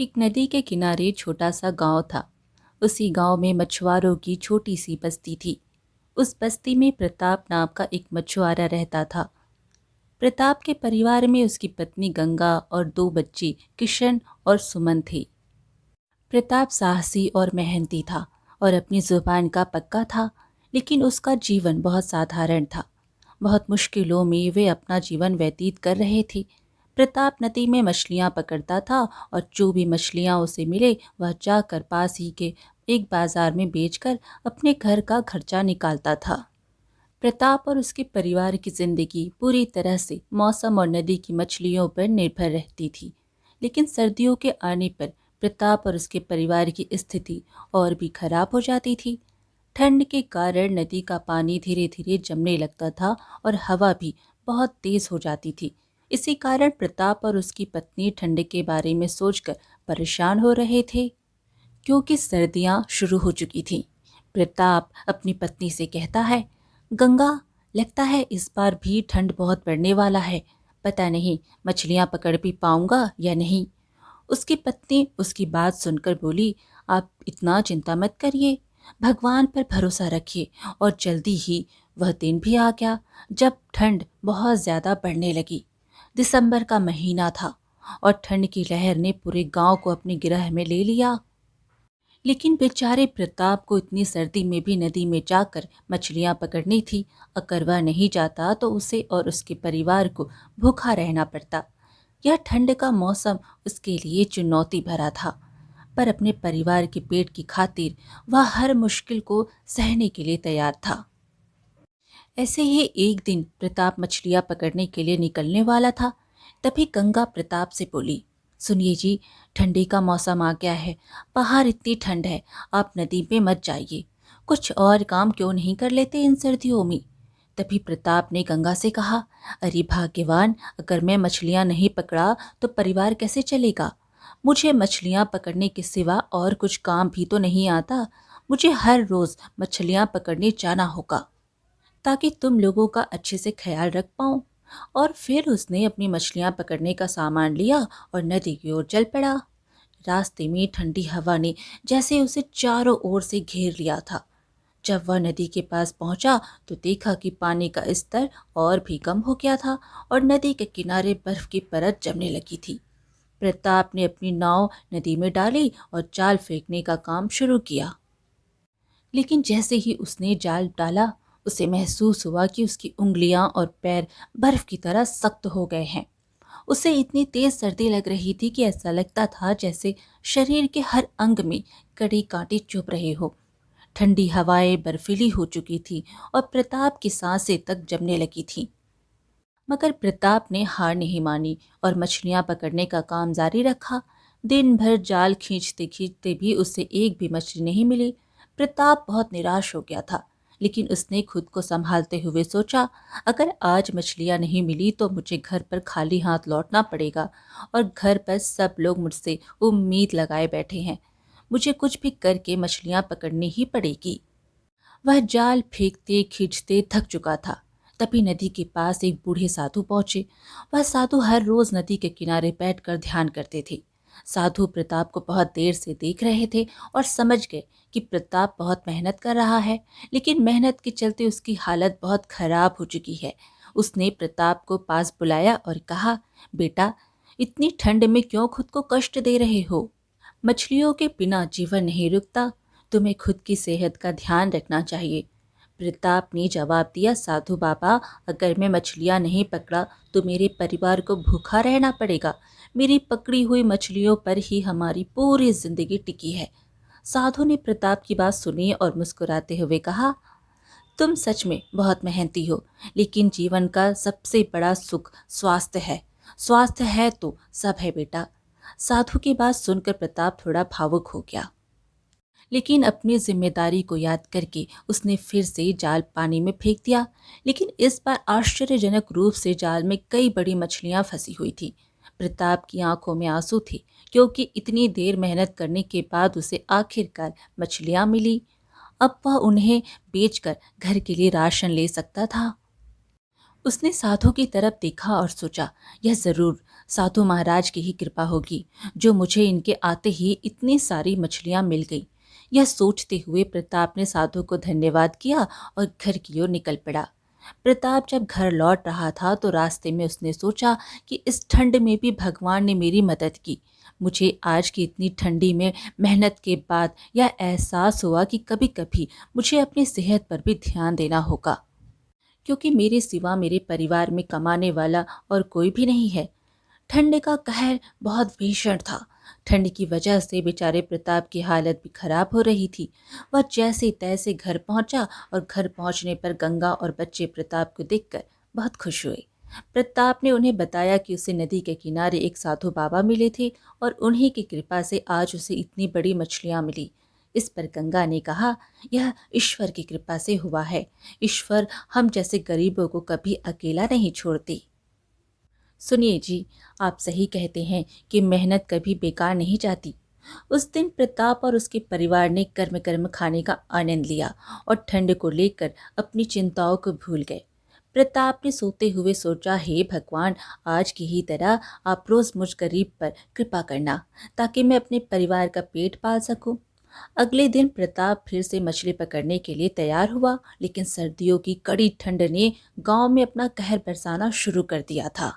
एक नदी के किनारे छोटा सा गांव था। उसी गांव में मछुआरों की छोटी सी बस्ती थी। उस बस्ती में प्रताप नाम का एक मछुआरा रहता था। प्रताप के परिवार में उसकी पत्नी गंगा और दो बच्चे किशन और सुमन थे। प्रताप साहसी और मेहनती था और अपनी जुबान का पक्का था, लेकिन उसका जीवन बहुत साधारण था। बहुत मुश्किलों में वे अपना जीवन व्यतीत कर रहे थे। प्रताप नदी में मछलियां पकड़ता था और जो भी मछलियां उसे मिले वह जाकर पास ही के एक बाजार में बेचकर अपने घर का खर्चा निकालता था। प्रताप और उसके परिवार की जिंदगी पूरी तरह से मौसम और नदी की मछलियों पर निर्भर रहती थी। लेकिन सर्दियों के आने पर प्रताप और उसके परिवार की स्थिति और भी खराब हो जाती थी। ठंड के कारण नदी का पानी धीरे धीरे जमने लगता था और हवा भी बहुत तेज हो जाती थी। इसी कारण प्रताप और उसकी पत्नी ठंड के बारे में सोचकर परेशान हो रहे थे, क्योंकि सर्दियां शुरू हो चुकी थीं। प्रताप अपनी पत्नी से कहता है, गंगा, लगता है इस बार भी ठंड बहुत बढ़ने वाला है। पता नहीं मछलियां पकड़ भी पाऊंगा या नहीं। उसकी पत्नी उसकी बात सुनकर बोली, आप इतना चिंता मत करिए, भगवान पर भरोसा रखिए। और जल्दी ही वह दिन भी आ गया जब ठंड बहुत ज्यादा बढ़ने लगी। दिसंबर का महीना था और ठंड की लहर ने पूरे गांव को अपनी गिरह में ले लिया। लेकिन बेचारे प्रताप को इतनी सर्दी में भी नदी में जाकर मछलियां पकड़नी थी। अगर वह नहीं जाता तो उसे और उसके परिवार को भूखा रहना पड़ता। यह ठंड का मौसम उसके लिए चुनौती भरा था, पर अपने परिवार के पेट की खातिर वह हर मुश्किल को सहने के लिए तैयार था। ऐसे ही एक दिन प्रताप मछलियां पकड़ने के लिए निकलने वाला था। तभी गंगा प्रताप से बोली, सुनिए जी, ठंडी का मौसम आ गया है। बाहर इतनी ठंड है, आप नदी में मत जाइए। कुछ और काम क्यों नहीं कर लेते इन सर्दियों में। तभी प्रताप ने गंगा से कहा, अरे भाग्यवान, अगर मैं मछलियां नहीं पकड़ा तो परिवार कैसे चलेगा। मुझे मछलियां पकड़ने के सिवा और कुछ काम भी तो नहीं आता। मुझे हर रोज मछलियां पकड़ने जाना होगा ताकि तुम लोगों का अच्छे से ख्याल रख पाऊं। और फिर उसने अपनी मछलियां पकड़ने का सामान लिया और नदी की ओर चल पड़ा। रास्ते में ठंडी हवा ने जैसे उसे चारों ओर से घेर लिया था। जब वह नदी के पास पहुंचा तो देखा कि पानी का स्तर और भी कम हो गया था और नदी के किनारे बर्फ की परत जमने लगी थी। प्रताप ने अपनी नाव नदी में डाली और जाल फेंकने का काम शुरू किया। लेकिन जैसे ही उसने जाल डाला, उसे महसूस हुआ कि उसकी उंगलियां और पैर बर्फ की तरह सख्त हो गए हैं। उसे इतनी तेज सर्दी लग रही थी कि ऐसा लगता था जैसे शरीर के हर अंग में कड़े कांटे चुभ रहे हो। ठंडी हवाएं बर्फीली हो चुकी थी और प्रताप की सांसें तक जमने लगी थीं। मगर प्रताप ने हार नहीं मानी और मछलियां पकड़ने का काम जारी रखा। दिन भर जाल खींचते खींचते भी उसे एक भी मछली नहीं मिली। प्रताप बहुत निराश हो गया था, लेकिन उसने खुद को संभालते हुए सोचा, अगर आज मछलियां नहीं मिली तो मुझे घर पर खाली हाथ लौटना पड़ेगा और घर पर सब लोग मुझसे उम्मीद लगाए बैठे हैं। मुझे कुछ भी करके मछलियां पकड़नी ही पड़ेगी। वह जाल फेंकते खींचते थक चुका था। तभी नदी के पास एक बूढ़े साधु पहुंचे। वह साधु हर रोज नदी के किनारे बैठकर ध्यान करते थे। साधु प्रताप को बहुत देर से देख रहे थे और समझ गए कि प्रताप बहुत मेहनत कर रहा है, लेकिन मेहनत के चलते उसकी हालत बहुत खराब हो चुकी है। उसने प्रताप को पास बुलाया और कहा, बेटा, इतनी ठंड में क्यों खुद को कष्ट दे रहे हो। मछलियों के बिना जीवन नहीं रुकता। तुम्हें खुद की सेहत का ध्यान रखना चाहिए। प्रताप ने जवाब दिया, साधु बाबा, अगर मैं मछलियां नहीं पकड़ा तो मेरे परिवार को भूखा रहना पड़ेगा। मेरी पकड़ी हुई मछलियों पर ही हमारी पूरी जिंदगी टिकी है। साधु ने प्रताप की बात सुनी और मुस्कुराते हुए कहा, तुम सच में बहुत मेहनती हो, लेकिन जीवन का सबसे बड़ा सुख स्वास्थ्य है। स्वास्थ्य है तो सब है बेटा। साधु की बात सुनकर प्रताप थोड़ा भावुक हो गया, लेकिन अपनी जिम्मेदारी को याद करके उसने फिर से जाल पानी में फेंक दिया। लेकिन इस बार आश्चर्यजनक रूप से जाल में कई बड़ी मछलियां फंसी हुई थी। प्रताप की आंखों में आंसू थे, क्योंकि इतनी देर मेहनत करने के बाद उसे आखिरकार मछलियां मिली। अब वह उन्हें बेचकर घर के लिए राशन ले सकता था। उसने साधु की तरफ देखा और सोचा, यह जरूर साधु महाराज की ही कृपा होगी जो मुझे इनके आते ही इतनी सारी मछलियां मिल गई। यह सोचते हुए प्रताप ने साधु को धन्यवाद किया और घर की ओर निकल पड़ा। प्रताप जब घर लौट रहा था तो रास्ते में उसने सोचा कि इस ठंड में भी भगवान ने मेरी मदद की। मुझे आज की इतनी ठंडी में मेहनत के बाद यह एहसास हुआ कि कभी कभी मुझे अपनी सेहत पर भी ध्यान देना होगा, क्योंकि मेरे सिवा मेरे परिवार में कमाने वाला और कोई भी नहीं है। ठंड का कहर बहुत भीषण था। ठंड की वजह से बेचारे प्रताप की हालत भी खराब हो रही थी। वह जैसे तैसे घर पहुंचा और घर पहुंचने पर गंगा और बच्चे प्रताप को देखकर बहुत खुश हुए। प्रताप ने उन्हें बताया कि उसे नदी के किनारे एक साधु बाबा मिले थे और उन्हीं की कृपा से आज उसे इतनी बड़ी मछलियां मिली। इस पर गंगा ने कहा, यह ईश्वर की कृपा से हुआ है। ईश्वर हम जैसे गरीबों को कभी अकेला नहीं छोड़ते। सुनिए जी, आप सही कहते हैं कि मेहनत कभी बेकार नहीं जाती। उस दिन प्रताप और उसके परिवार ने कर्म कर्म खाने का आनंद लिया और ठंड को लेकर अपनी चिंताओं को भूल गए। प्रताप ने सोते हुए सोचा, हे भगवान, आज की ही तरह आप रोज मुझ गरीब पर कृपा करना ताकि मैं अपने परिवार का पेट पाल सकूं। अगले दिन प्रताप फिर से मछली पकड़ने के लिए तैयार हुआ, लेकिन सर्दियों की कड़ी ठंड ने गांव में अपना कहर बरसाना शुरू कर दिया था।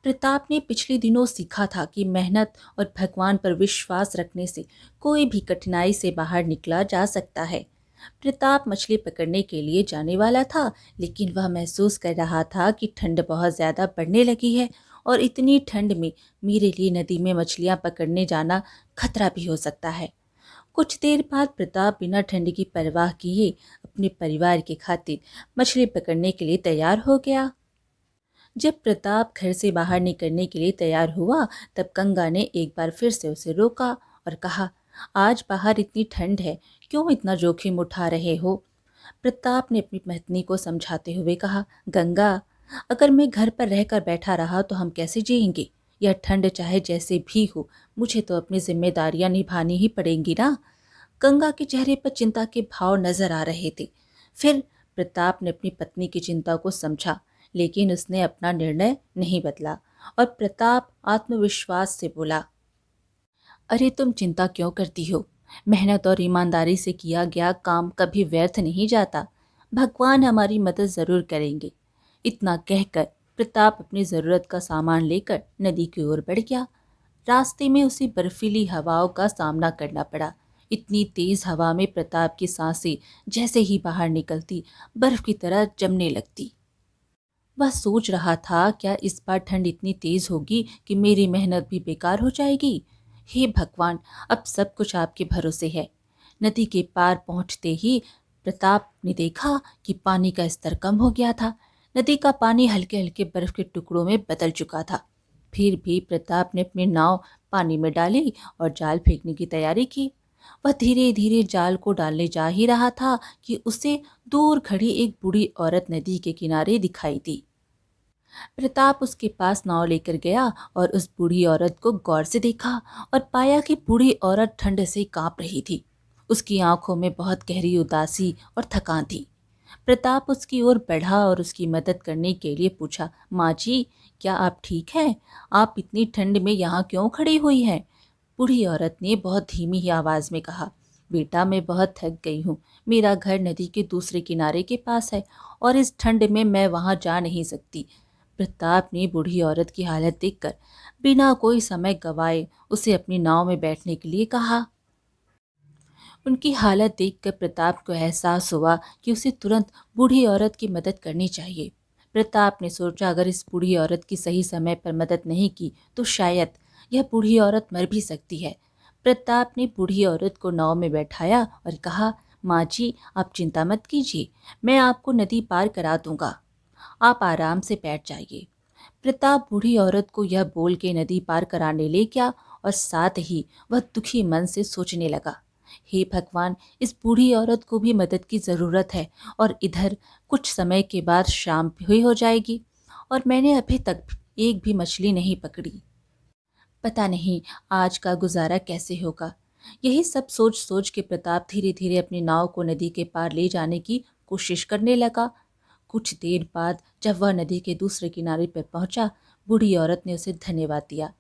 प्रताप ने पिछले दिनों सीखा था कि मेहनत और भगवान पर विश्वास रखने से कोई भी कठिनाई से बाहर निकला जा सकता है। प्रताप मछली पकड़ने के लिए जाने वाला था, लेकिन वह महसूस कर रहा था कि ठंड बहुत ज्यादा बढ़ने लगी है और इतनी ठंड में मेरे लिए नदी में मछलियां पकड़ने जाना खतरा भी हो सकता है। कुछ देर बाद प्रताप बिना ठंड की परवाह किए अपने परिवार के खातिर मछली पकड़ने के लिए तैयार हो गया। जब प्रताप घर से बाहर निकलने के लिए तैयार हुआ, तब गंगा ने एक बार फिर से उसे रोका और कहा, आज बाहर इतनी ठंड है, क्यों इतना जोखिम उठा रहे हो? प्रताप ने अपनी पत्नी को समझाते हुए कहा, गंगा, अगर मैं घर पर रहकर बैठा रहा तो हम कैसे जिएंगे? यह ठंड चाहे जैसे भी हो, मुझे तो अपनी जिम्मेदारियां निभानी ही पड़ेंगी ना। गंगा के चेहरे पर चिंता के भाव नजर आ रहे थे। फिर प्रताप ने अपनी पत्नी की चिंता को समझा, लेकिन उसने अपना निर्णय नहीं बदला और प्रताप आत्मविश्वास से बोला, अरे तुम चिंता क्यों करती हो? मेहनत और ईमानदारी से किया गया काम कभी व्यर्थ नहीं जाता। भगवान हमारी मदद जरूर करेंगे। इतना कहकर प्रताप अपनी जरूरत का सामान लेकर नदी की ओर बढ़ गया। रास्ते में उसे बर्फीली हवाओं का सामना करना पड़ा। इतनी तेज हवा में प्रताप की सांसें जैसे ही बाहर निकलती बर्फ की तरह जमने लगती। वह सोच रहा था, क्या इस बार ठंड इतनी तेज होगी कि मेरी मेहनत भी बेकार हो जाएगी? हे भगवान, अब सब कुछ आपके भरोसे है। नदी के पार पहुंचते ही प्रताप ने देखा कि पानी का स्तर कम हो गया था। नदी का पानी हल्के हल्के बर्फ के टुकड़ों में बदल चुका था। फिर भी प्रताप ने अपनी नाव पानी में डाली और जाल फेंकने की तैयारी की। वह धीरे धीरे जाल को डालने जा ही रहा था कि उसे दूर खड़ी एक बूढ़ी औरत नदी के किनारे दिखाई दी। प्रताप उसके पास नाव लेकर गया और उस बूढ़ी औरत को गौर से देखा और पाया कि बूढ़ी औरत ठंड से कांप रही थी। उसकी आंखों में बहुत गहरी उदासी और थकान थी। प्रताप उसकी ओर बढ़ा और उसकी मदद करने के लिए पूछा, माँ जी, क्या आप ठीक हैं? आप इतनी ठंड में यहाँ क्यों खड़ी हुई हैं? बूढ़ी औरत ने बहुत धीमी ही आवाज में कहा, बेटा, मैं बहुत थक गई हूँ। मेरा घर नदी के दूसरे किनारे के पास है और इस ठंड में मैं वहां जा नहीं सकती। प्रताप ने बूढ़ी औरत की हालत देखकर बिना कोई समय गवाए उसे अपनी नाव में बैठने के लिए कहा। उनकी हालत देखकर प्रताप को एहसास हुआ कि उसे तुरंत बूढ़ी औरत की मदद करनी चाहिए। प्रताप ने सोचा, अगर इस बूढ़ी औरत की सही समय पर मदद नहीं की तो शायद यह बूढ़ी औरत मर भी सकती है। प्रताप ने बूढ़ी औरत को नाव में बैठाया और कहा, माँ जी, आप चिंता मत कीजिए, मैं आपको नदी पार करा दूंगा। आप आराम से बैठ जाइए। प्रताप बूढ़ी औरत को यह बोल के नदी पार कराने ले गया और साथ ही वह दुखी मन से सोचने लगा, हे भगवान, इस बूढ़ी औरत को भी मदद की जरूरत है और इधर कुछ समय के बाद शाम भी हो जाएगी और मैंने अभी तक एक भी मछली नहीं पकड़ी। पता नहीं आज का गुजारा कैसे होगा। यही सब सोच सोच के प्रताप धीरे धीरे अपनी नाव को नदी के पार ले जाने की कोशिश करने लगा। कुछ देर बाद जब वह नदी के दूसरे किनारे पर पहुंचा, बूढ़ी औरत ने उसे धन्यवाद दिया।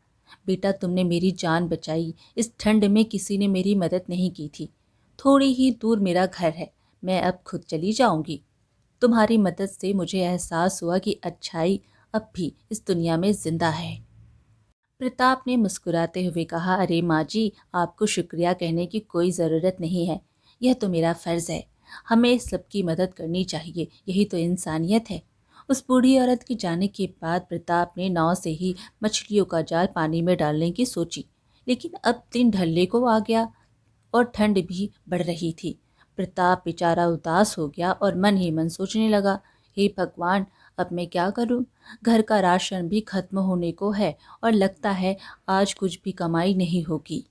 बेटा, तुमने मेरी जान बचाई। इस ठंड में किसी ने मेरी मदद नहीं की थी। थोड़ी ही दूर मेरा घर है, मैं अब खुद चली जाऊंगी। तुम्हारी मदद से मुझे एहसास हुआ कि अच्छाई अब भी इस दुनिया में जिंदा है। प्रताप ने मुस्कुराते हुए कहा, अरे माँ जी, आपको शुक्रिया कहने की कोई ज़रूरत नहीं है। यह तो मेरा फ़र्ज़ है। हमें सबकी मदद करनी चाहिए, यही तो इंसानियत है। उस बूढ़ी औरत के जाने के बाद प्रताप ने नाव से ही मछलियों का जाल पानी में डालने की सोची, लेकिन अब दिन ढलने को आ गया और ठंड भी बढ़ रही थी। प्रताप बेचारा उदास हो गया और मन ही मन सोचने लगा, हे भगवान, अब मैं क्या करूं? घर का राशन भी खत्म होने को है और लगता है आज कुछ भी कमाई नहीं होगी।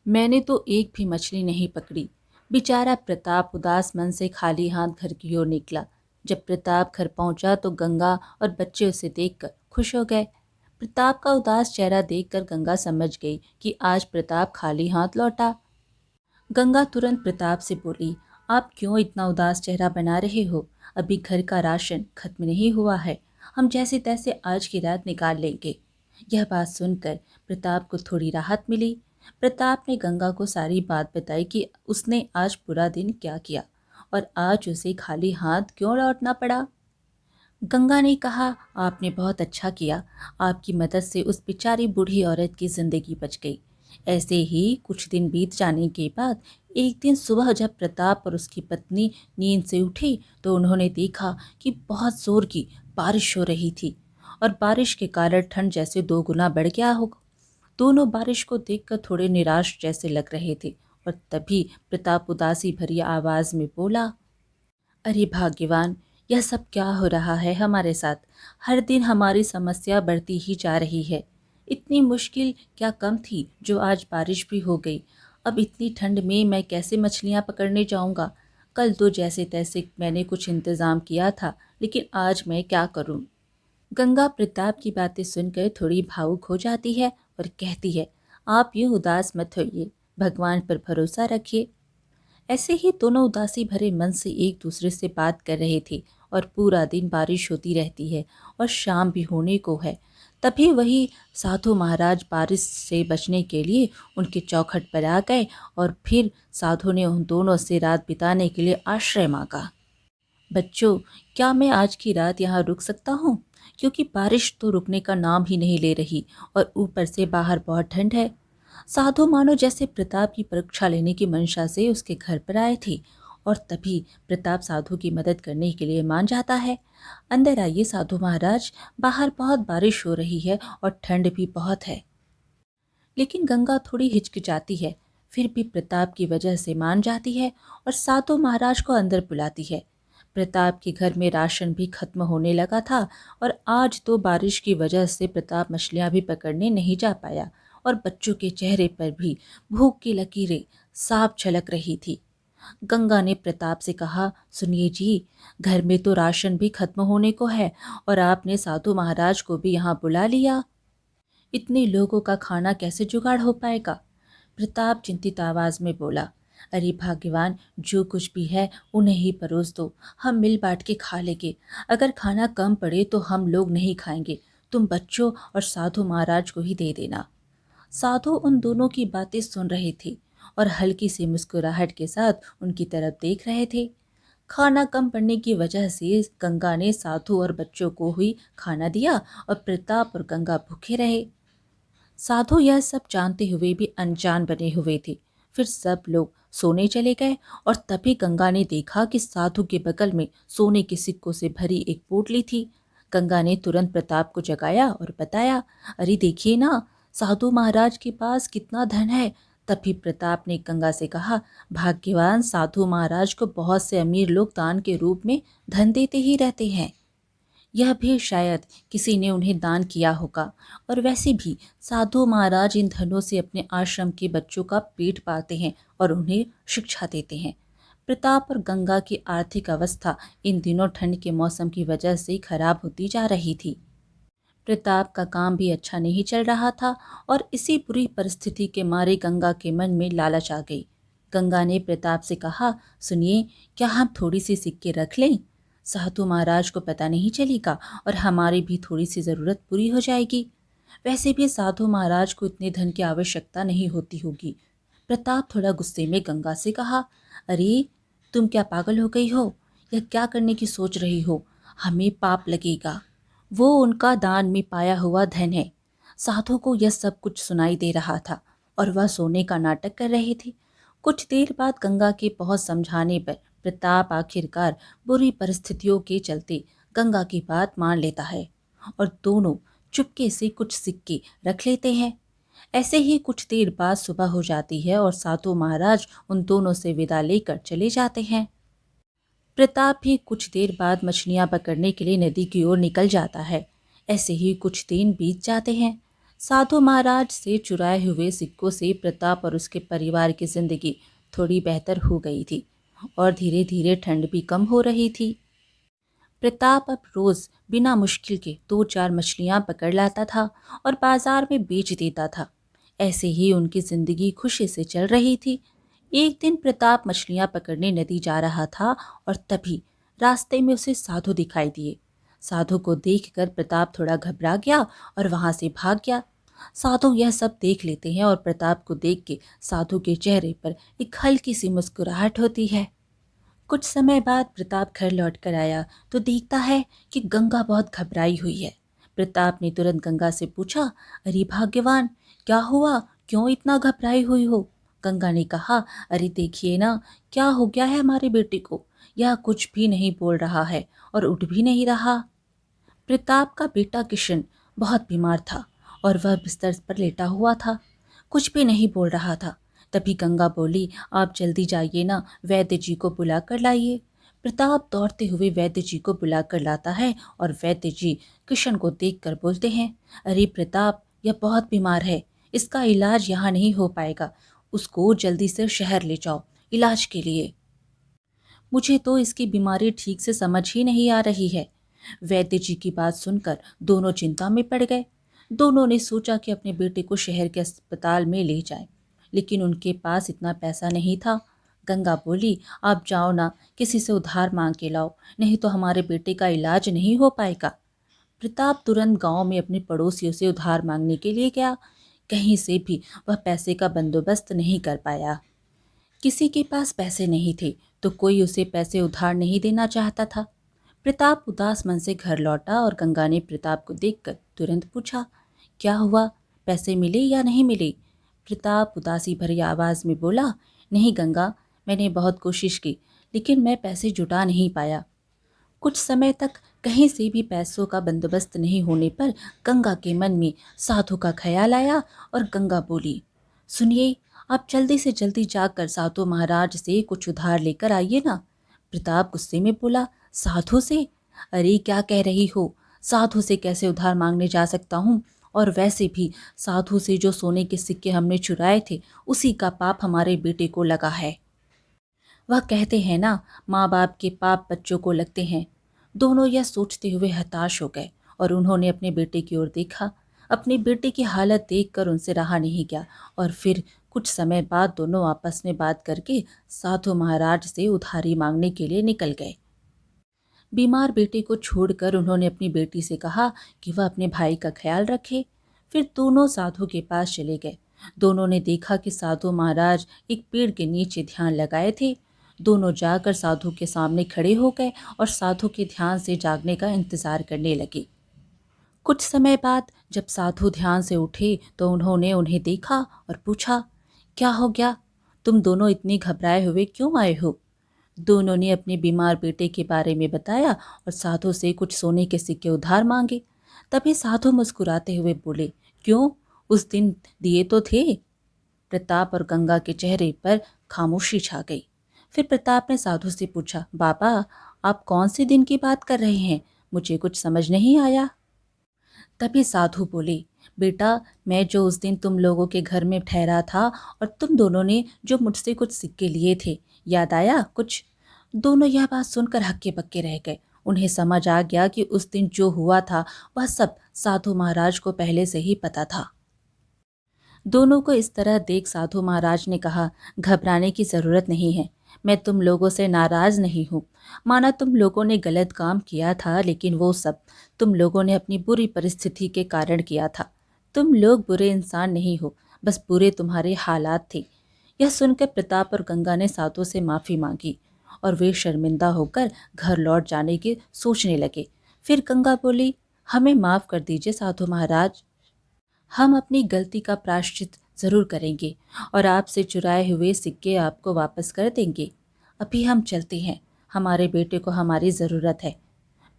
मैंने तो एक भी मछली नहीं पकड़ी। बेचारा प्रताप उदास मन से खाली हाथ घर की ओर निकला। जब प्रताप घर पहुंचा तो गंगा और बच्चे उसे देखकर खुश हो गए। प्रताप का उदास चेहरा देखकर गंगा समझ गई कि आज प्रताप खाली हाथ लौटा। गंगा तुरंत प्रताप से बोली, आप क्यों इतना उदास चेहरा बना रहे हो? अभी घर का राशन खत्म नहीं हुआ है। हम जैसे तैसे आज की रात निकाल लेंगे। यह बात सुनकर प्रताप को थोड़ी राहत मिली। प्रताप ने गंगा को सारी बात बताई कि उसने आज पूरा दिन क्या किया और आज उसे खाली हाथ क्यों लौटना पड़ा। गंगा ने कहा, आपने बहुत अच्छा किया। आपकी मदद से उस बेचारी बूढ़ी औरत की जिंदगी बच गई। ऐसे ही कुछ दिन बीत जाने के बाद एक दिन सुबह जब प्रताप और उसकी पत्नी नींद से उठी तो उन्होंने देखा कि बहुत जोर की बारिश हो रही थी और बारिश के कारण ठंड जैसे 2 गुना बढ़ गया हो। दोनों बारिश को देखकर थोड़े निराश जैसे लग रहे थे और तभी प्रताप उदासी भरी आवाज में बोला, अरे भाग्यवान, यह सब क्या हो रहा है हमारे साथ? हर दिन हमारी समस्या बढ़ती ही जा रही है। इतनी मुश्किल क्या कम थी जो आज बारिश भी हो गई। अब इतनी ठंड में मैं कैसे मछलियाँ पकड़ने जाऊँगा? कल तो जैसे तैसे मैंने कुछ इंतज़ाम किया था, लेकिन आज मैं क्या करूँ? गंगा प्रताप की बातें सुनकर थोड़ी भावुक हो जाती है और कहती है, आप यूँ उदास मत होइए, भगवान पर भरोसा रखिए। ऐसे ही दोनों उदासी भरे मन से एक दूसरे से बात कर रहे थे और पूरा दिन बारिश होती रहती है और शाम भी होने को है। तभी वही साधु महाराज बारिश से बचने के लिए उनके चौखट पर आ गए और फिर साधु ने उन दोनों से रात बिताने के लिए आश्रय मांगा। बच्चों, क्या मैं आज की रात यहाँ रुक सकता हूँ? क्योंकि बारिश तो रुकने का नाम ही नहीं ले रही और ऊपर से बाहर बहुत ठंड है। साधु मानो जैसे प्रताप की परीक्षा लेने की मंशा से उसके घर पर आए थे और तभी प्रताप साधु की मदद करने के लिए मान जाता है। अंदर आइए साधु महाराज, बाहर बहुत बारिश हो रही है और ठंड भी बहुत है। लेकिन गंगा थोड़ी हिचकिचाती है, फिर भी प्रताप की वजह से मान जाती है और साधु महाराज को अंदर बुलाती है। प्रताप के घर में राशन भी खत्म होने लगा था और आज तो बारिश की वजह से प्रताप मछलियां भी पकड़ने नहीं जा पाया और बच्चों के चेहरे पर भी भूख की लकीरें साफ झलक रही थी। गंगा ने प्रताप से कहा, सुनिए जी, घर में तो राशन भी खत्म होने को है और आपने साधु महाराज को भी यहाँ बुला लिया। इतने लोगों का खाना कैसे जुगाड़ हो पाएगा? प्रताप चिंतित आवाज में बोला, अरे भाग्यवान, जो कुछ भी है उन्हें ही परोस दो, हम मिल बांट के खा लेंगे। अगर खाना कम पड़े तो हम लोग नहीं खाएंगे, तुम बच्चों और साधु महाराज को ही दे देना। साधु उन दोनों की बातें सुन रहे थे और हल्की सी मुस्कुराहट के साथ उनकी तरफ देख रहे थे। खाना कम पड़ने की वजह से गंगा ने साधु और बच्चों को ही खाना दिया और प्रताप और गंगा भूखे रहे। साधु यह सब जानते हुए भी अनजान बने हुए थे। फिर सब लोग सोने चले गए और तभी गंगा ने देखा कि साधु के बगल में सोने के सिक्कों से भरी एक पोटली थी। गंगा ने तुरंत प्रताप को जगाया और बताया, अरे देखिए ना, साधु महाराज के पास कितना धन है। तभी प्रताप ने गंगा से कहा, भाग्यवान साधु महाराज को बहुत से अमीर लोग दान के रूप में धन देते ही रहते हैं। यह भी शायद किसी ने उन्हें दान किया होगा और वैसे भी साधु महाराज इन धनों से अपने आश्रम के बच्चों का पेट पालते हैं और उन्हें शिक्षा देते हैं। प्रताप और गंगा की आर्थिक अवस्था इन दिनों ठंड के मौसम की वजह से खराब होती जा रही थी। प्रताप का काम भी अच्छा नहीं चल रहा था और इसी बुरी परिस्थिति के मारे गंगा के मन में लालच आ गई। गंगा ने प्रताप से कहा, सुनिए, क्या हम थोड़ी सी सिक्के रख लें? साधु महाराज को पता नहीं चलेगा और हमारी भी थोड़ी सी ज़रूरत पूरी हो जाएगी। वैसे भी साधु महाराज को इतने धन की आवश्यकता नहीं होती होगी। प्रताप थोड़ा गुस्से में गंगा से कहा, अरे तुम क्या पागल हो गई हो? यह क्या करने की सोच रही हो? हमें पाप लगेगा। वो उनका दान में पाया हुआ धन है। साधु को यह सब कुछ सुनाई दे रहा था और वह सोने का नाटक कर रहे थे। कुछ देर बाद गंगा के बहुत समझाने पर प्रताप आखिरकार बुरी परिस्थितियों के चलते गंगा की बात मान लेता है और दोनों चुपके से कुछ सिक्के रख लेते हैं। ऐसे ही कुछ देर बाद सुबह हो जाती है और साधु महाराज उन दोनों से विदा लेकर चले जाते हैं। प्रताप भी कुछ देर बाद मछलियां पकड़ने के लिए नदी की ओर निकल जाता है। ऐसे ही कुछ दिन बीत जाते हैं। साधु महाराज से चुराए हुए सिक्कों से प्रताप और उसके परिवार की जिंदगी थोड़ी बेहतर हो गई थी और धीरे धीरे ठंड भी कम हो रही थी। प्रताप अब रोज बिना मुश्किल के 2-4 मछलियां पकड़ लाता था और बाजार में बेच देता था। ऐसे ही उनकी जिंदगी खुशी से चल रही थी। एक दिन प्रताप मछलियां पकड़ने नदी जा रहा था और तभी रास्ते में उसे साधु दिखाई दिए। साधु को देखकर प्रताप थोड़ा घबरा गया और वहां से भाग गया। साधु यह सब देख लेते हैं और प्रताप को देख के साधु के चेहरे पर एक हल्की सी मुस्कुराहट होती है। कुछ समय बाद प्रताप घर लौट कर आया तो देखता है कि गंगा बहुत घबराई हुई है। प्रताप ने तुरंत गंगा से पूछा, अरे भाग्यवान, क्या हुआ? क्यों इतना घबराई हुई हो? गंगा ने कहा, अरे देखिए ना, क्या हो गया है हमारे बेटे को। यह कुछ भी नहीं बोल रहा है और उठ भी नहीं रहा। प्रताप का बेटा किशन बहुत बीमार था और वह बिस्तर पर लेटा हुआ था, कुछ भी नहीं बोल रहा था। तभी गंगा बोली, आप जल्दी जाइए ना, वैद्य जी को बुला कर लाइए। प्रताप दौड़ते हुए वैद्य जी को बुला कर लाता है और वैद्य जी किशन को देखकर बोलते हैं, अरे प्रताप, यह बहुत बीमार है, इसका इलाज यहाँ नहीं हो पाएगा, उसको जल्दी से शहर ले जाओ इलाज के लिए। मुझे तो इसकी बीमारी ठीक से समझ ही नहीं आ रही है। वैद्य जी की बात सुनकर दोनों चिंता में पड़ गए। दोनों ने सोचा कि अपने बेटे को शहर के अस्पताल में ले जाएं, लेकिन उनके पास इतना पैसा नहीं था। गंगा बोली, आप जाओ ना, किसी से उधार मांग के लाओ, नहीं तो हमारे बेटे का इलाज नहीं हो पाएगा। प्रताप तुरंत गांव में अपने पड़ोसियों से उधार मांगने के लिए गया। कहीं से भी वह पैसे का बंदोबस्त नहीं कर पाया। किसी के पास पैसे नहीं थे तो कोई उसे पैसे उधार नहीं देना चाहता था। प्रताप उदास मन से घर लौटा और गंगा ने प्रताप को देखकर तुरंत पूछा, क्या हुआ, पैसे मिले या नहीं मिले? प्रताप उदासी भरी आवाज में बोला, नहीं गंगा, मैंने बहुत कोशिश की लेकिन मैं पैसे जुटा नहीं पाया। कुछ समय तक कहीं से भी पैसों का बंदोबस्त नहीं होने पर गंगा के मन में साधु का ख्याल आया और गंगा बोली, सुनिए, आप जल्दी से जल्दी जाकर साधु महाराज से कुछ उधार लेकर आइए ना। प्रताप गुस्से में बोला, साधु से? अरे क्या कह रही हो, साधु से कैसे उधार मांगने जा सकता हूँ? और वैसे भी साधु से जो सोने के सिक्के हमने चुराए थे उसी का पाप हमारे बेटे को लगा है। वह कहते हैं ना, माँ बाप के पाप बच्चों को लगते हैं। दोनों यह सोचते हुए हताश हो गए और उन्होंने अपने बेटे की ओर देखा। अपने बेटे की हालत देखकर उनसे रहा नहीं गया और फिर कुछ समय बाद दोनों आपस में बात करके साधु महाराज से उधारी मांगने के लिए निकल गए। बीमार बेटे को छोड़कर उन्होंने अपनी बेटी से कहा कि वह अपने भाई का ख्याल रखे। फिर दोनों साधु के पास चले गए। दोनों ने देखा कि साधु महाराज एक पेड़ के नीचे ध्यान लगाए थे। दोनों जाकर साधु के सामने खड़े हो गए और साधु के ध्यान से जागने का इंतजार करने लगे। कुछ समय बाद जब साधु ध्यान से उठे तो उन्होंने उन्हें देखा और पूछा, क्या हो गया, तुम दोनों इतने घबराए हुए क्यों आए हो? दोनों ने अपने बीमार बेटे के बारे में बताया और साधु से कुछ सोने के सिक्के उधार मांगे। तभी साधु मुस्कुराते हुए बोले, क्यों, उस दिन दिए तो थे? प्रताप और गंगा के चेहरे पर खामोशी छा गई। फिर प्रताप ने साधु से पूछा, बाबा, आप कौन से दिन की बात कर रहे हैं? मुझे कुछ समझ नहीं आया। तभी साधु बोले, बेटा, मैं जो उस दिन तुम लोगों के घर में ठहरा था और तुम दोनों ने जो मुझसे कुछ सिक्के लिए थे, याद आया कुछ? दोनों यह बात सुनकर हक्के बक्के रह गए। उन्हें समझ आ गया कि उस दिन जो हुआ था वह सब साधु महाराज को पहले से ही पता था। दोनों को इस तरह देख साधु महाराज ने कहा, घबराने की जरूरत नहीं है, मैं तुम लोगों से नाराज़ नहीं हूँ। माना तुम लोगों ने गलत काम किया था, लेकिन वो सब तुम लोगों ने अपनी बुरी परिस्थिति के कारण किया था। तुम लोग बुरे इंसान नहीं हो, बस बुरे तुम्हारे हालात थे। यह सुनकर प्रताप और गंगा ने साधु से माफ़ी मांगी और वे शर्मिंदा होकर घर लौट जाने की सोचने लगे। फिर गंगा बोली, हमें माफ़ कर दीजिए साधु महाराज, हम अपनी गलती का प्रायश्चित जरूर करेंगे और आपसे चुराए हुए सिक्के आपको वापस कर देंगे। अभी हम चलते हैं, हमारे बेटे को हमारी ज़रूरत है।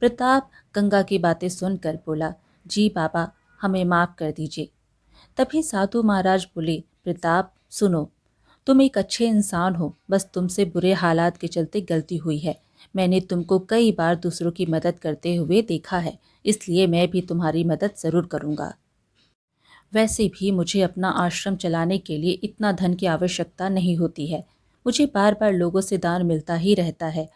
प्रताप गंगा की बातें सुनकर बोला, जी बाबा, हमें माफ़ कर दीजिए। तभी साधु महाराज बोले, प्रताप सुनो, तुम एक अच्छे इंसान हो, बस तुमसे बुरे हालात के चलते गलती हुई है। मैंने तुमको कई बार दूसरों की मदद करते हुए देखा है, इसलिए मैं भी तुम्हारी मदद ज़रूर करूँगा। वैसे भी मुझे अपना आश्रम चलाने के लिए इतना धन की आवश्यकता नहीं होती है। मुझे बार बार लोगों से दान मिलता ही रहता है।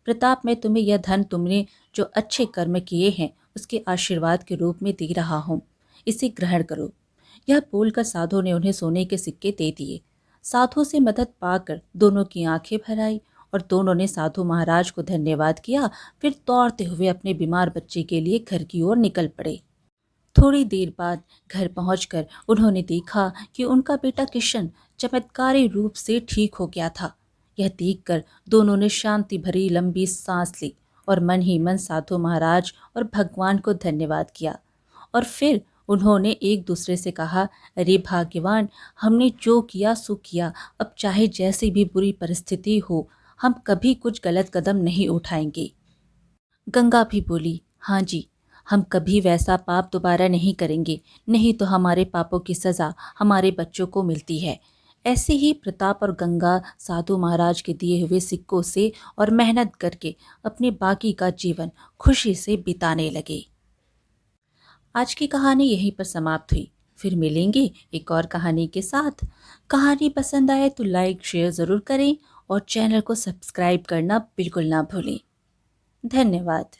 प्रताप, मैं तुम्हें यह धन तुमने जो अच्छे कर्म किए हैं उसके आशीर्वाद के रूप में दे रहा हूँ। इसे ग्रहण करो। यह बोलकर साधु ने उन्हें सोने के सिक्के दे दिए। साधु से मदद पाकर दोनों की आंखें भर आई और दोनों ने साधु महाराज को धन्यवाद किया। फिर दौड़ते हुए अपने बीमार बच्चे के लिए घर की ओर निकल पड़े। थोड़ी देर बाद घर पहुंचकर उन्होंने देखा कि उनका बेटा किशन चमत्कारी रूप से ठीक हो गया था। यह देखकर दोनों ने शांति भरी लंबी सांस ली और मन ही मन साधु महाराज और भगवान को धन्यवाद किया। और फिर उन्होंने एक दूसरे से कहा, अरे भाग्यवान, हमने जो किया सो किया। अब चाहे जैसी भी बुरी परिस्थिति हो, हम कभी कुछ गलत कदम नहीं उठाएंगे। गंगा भी बोली, हाँ जी, हम कभी वैसा पाप दोबारा नहीं करेंगे, नहीं तो हमारे पापों की सज़ा हमारे बच्चों को मिलती है। ऐसे ही प्रताप और गंगा साधु महाराज के दिए हुए सिक्कों से और मेहनत करके अपने बाकी का जीवन खुशी से बिताने लगे। आज की कहानी यहीं पर समाप्त हुई। फिर मिलेंगे एक और कहानी के साथ। कहानी पसंद आए तो लाइक शेयर ज़रूर करें और चैनल को सब्सक्राइब करना बिल्कुल ना भूलें। धन्यवाद।